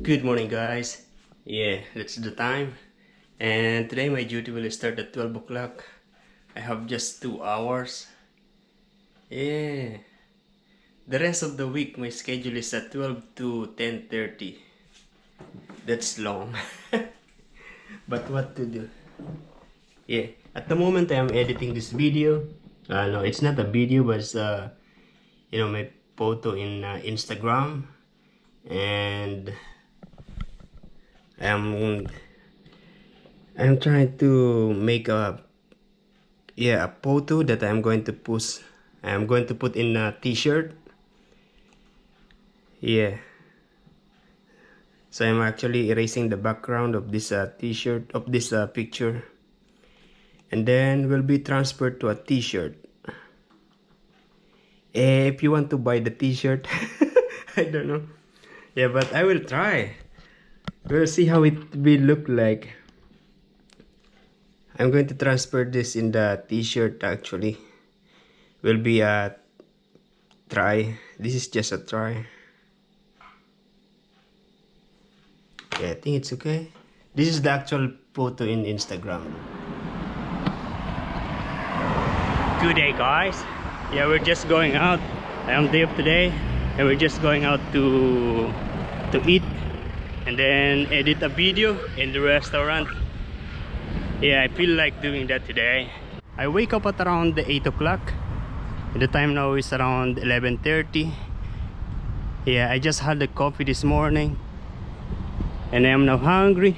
Good morning, guys. Yeah, that's the time. And today my duty will start at 12 o'clock. I have just 2 hours. Yeah. The rest of the week, my schedule is at 12 to 10:30. That's long. But what to do? Yeah. At the moment, I am editing this video. No, it's not a video, but it's my photo in Instagram. And I'm trying to make a photo that I'm going to post. I'm going to put in a t-shirt. Yeah. So I'm actually erasing the background of this t-shirt, of this picture. And then will be transferred to a t-shirt. If you want to buy the t-shirt, I don't know. Yeah, but I will try. We'll see how it will look like. I'm going to transfer this in the t-shirt actually. Will be a try. This is just a try. Yeah, I think it's okay. This is the actual photo in Instagram. Good day, guys. Yeah, we're just going out. I'm day of today, and we're just going out to eat and then edit a video in the restaurant. Yeah, I feel like doing that today. I wake up at around 8 o'clock. The time now is around 11:30. Yeah, I just had the coffee this morning and I am now hungry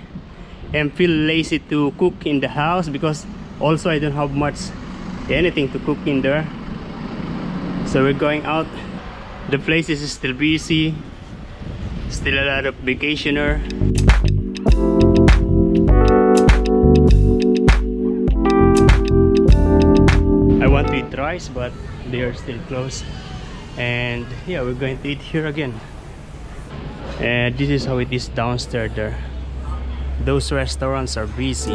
and feel lazy to cook in the house because also I don't have much anything to cook in there. So we're going out. The place is still busy, still a lot of vacationer. I want to eat rice, but they are still closed. And yeah, we're going to eat here again. And this is how it is downstairs there. Those restaurants are busy.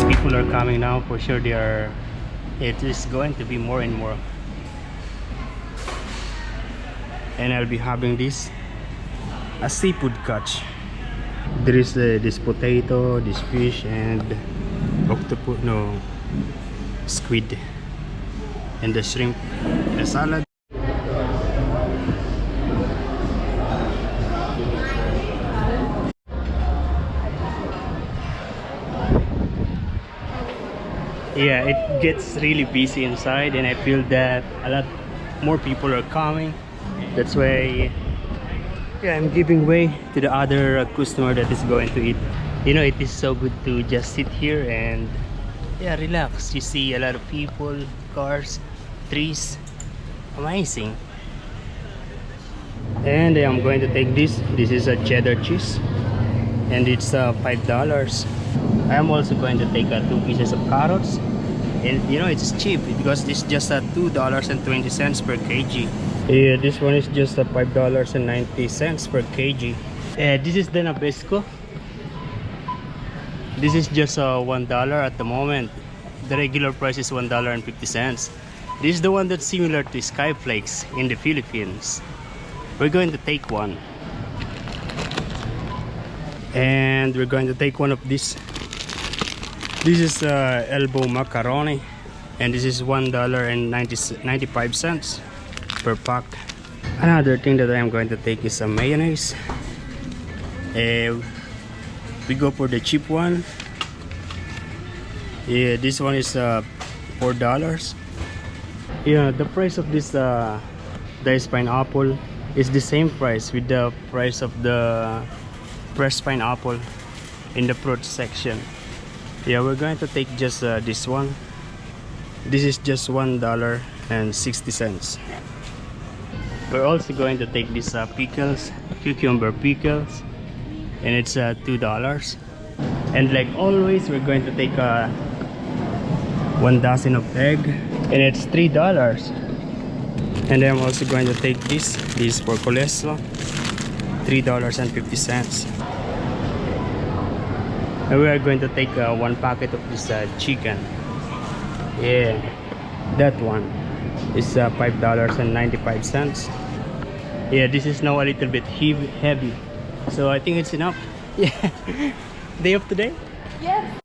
People are coming now for sure. It is going to be more and more. And I'll be having this, a seafood catch. There is this potato, this fish, and octopus, no, squid, and the shrimp, the salad. Yeah, it gets really busy inside, and I feel that a lot more people are coming. That's why, yeah, I'm giving way to the other customer that is going to eat. You know, it is so good to just sit here and yeah, relax. You see a lot of people, cars, trees. Amazing. And I'm going to take this. This is a cheddar cheese, and it's $5. I'm also going to take 2 pieces of carrots, and you know it's cheap because it's just $2.20 per kg. Yeah, this one is just $5.90 per kg. This is the Nabisco. This is just $1 at the moment. The regular price is $1.50. This is the one that's similar to Skyflakes in the Philippines. We're going to take one, and we're going to take one of these. This is elbow macaroni, and this is $1.95 per pack. Another thing that I am going to take is some mayonnaise. We go for the cheap one. Yeah, this one is $4. Yeah, the price of this diced pineapple is the same price with the price of the fresh pineapple in the fruit section. Yeah, we're going to take just this one. This is just $1.60. We're also going to take these pickles, cucumber pickles, and it's $2. And like always, we're going to take 1 dozen of egg, and it's $3. And I'm also going to take this for cholesterol, $3.50. And we are going to take 1 packet of this chicken. Yeah, that one is $5.95. Yeah, this is now a little bit heavy. So I think it's enough. Yeah. Day of today? Yes.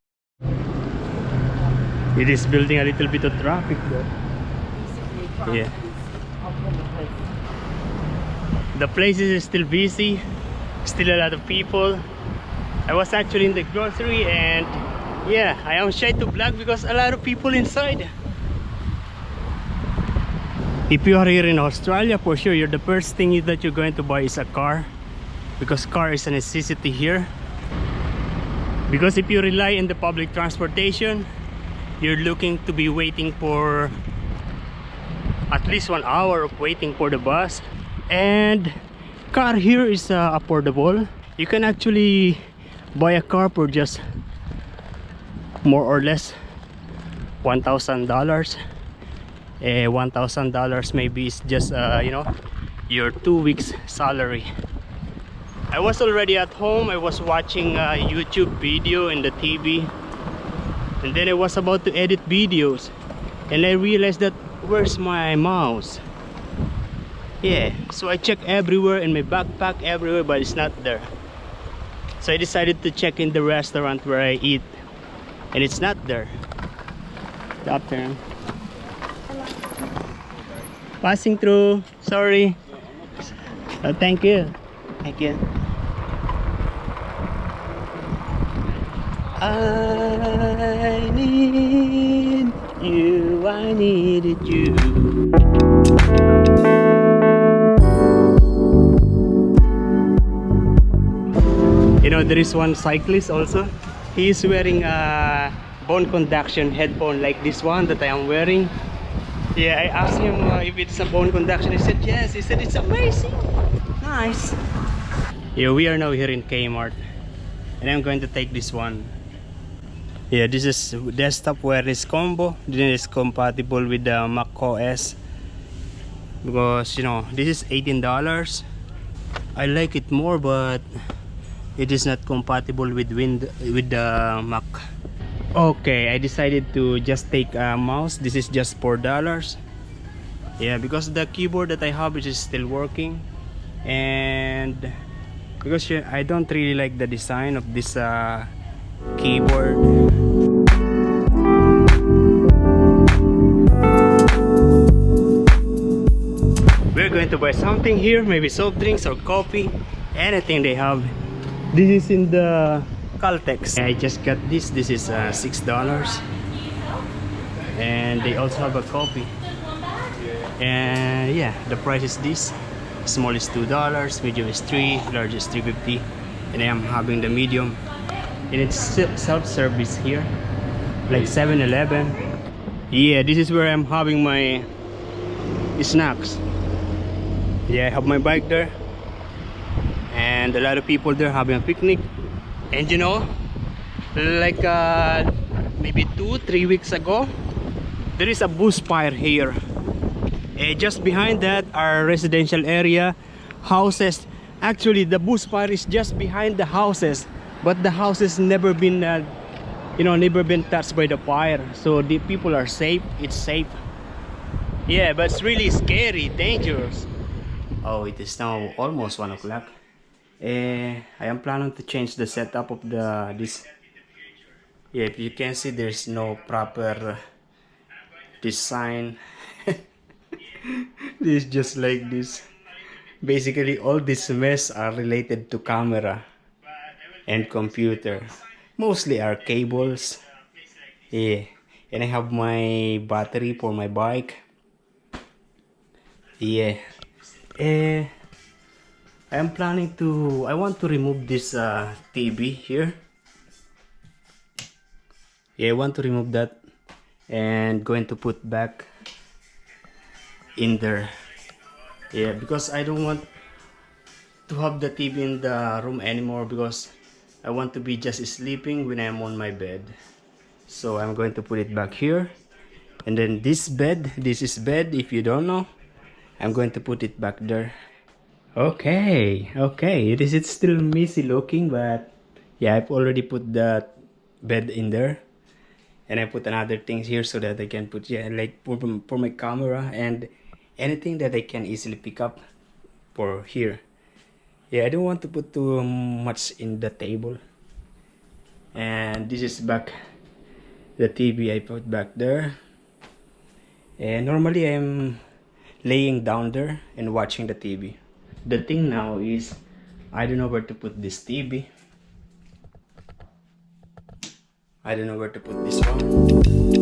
It is building a little bit of traffic though. Yeah. The place is still busy. Still a lot of people. I was actually in the grocery and yeah, I am shy to vlog because a lot of people inside. If you are here in Australia, for sure, the first thing that you're going to buy is a car, because car is a necessity here. Because if you rely on the public transportation, you're looking to be waiting for at least 1 hour of waiting for the bus. And car here is affordable. You can actually buy a car for just more or less $1,000. $1,000 maybe is just you know, your 2 weeks salary. I was already at home. I was watching a YouTube video in the TV, and then I was about to edit videos and I realized that where's my mouse? Yeah, so I checked everywhere, in my backpack, everywhere, but it's not there. So I decided to check in the restaurant where I eat, and it's not there. Good afternoon. Passing through, sorry. Thank you. Thank you. I need you, I needed you. You know, there is one cyclist also. He is wearing a bone conduction headphone like this one that I am wearing. Yeah, I asked him if it's a bone conduction. He said yes. He said it's amazing. Nice. Yeah, we are now here in Kmart, and I'm going to take this one. Yeah, this is desktop wireless combo. This is compatible with the Mac OS, because you know this is $18. I like it more, but it is not compatible with the Mac. Okay, I decided to just take a mouse. This is just $4. Yeah, because the keyboard that I have is still working, and because I don't really like the design of this keyboard. We're going to buy something here, maybe soft drinks or coffee, anything they have. This is in the Caltex. I just got this. This is $6, and they also have a coffee. And yeah, the price is this. Small is $2, medium is $3, large is $3.50, and I am having the medium. And it's self-service here, like 7-Eleven. Yeah, this is where I'm having my snacks. Yeah, I have my bike there, and a lot of people there having a picnic. And you know, like maybe 2-3 weeks ago, there is a bushfire here. Just behind that are residential area, houses. Actually, the bushfire is just behind the houses, but the houses never been you know, never been touched by the fire, so the people are safe. It's safe. Yeah, but it's really scary, dangerous. Oh, it is now almost 1 o'clock. I am planning to change the setup of this. Yeah, if you can see, there's no proper design. This is just like this. Basically, all this mess are related to camera and computer. Mostly are cables. Yeah, and I have my battery for my bike. Yeah. I want to remove this TV here. Yeah, I want to remove that and going to put back in there. Yeah, because I don't want to have the TV in the room anymore, because I want to be just sleeping when I'm on my bed. So I'm going to put it back here. And then this is bed, if you don't know, I'm going to put it back there. Okay, it is still messy looking, but yeah, I've already put the bed in there, and I put another things here so that I can put, yeah, like for my camera and anything that I can easily pick up for here. Yeah, I don't want to put too much in the table. And this is back the TV I put back there. And normally I'm laying down there and watching the TV. The thing now is I don't know where to put this TV. I don't know where to put this one.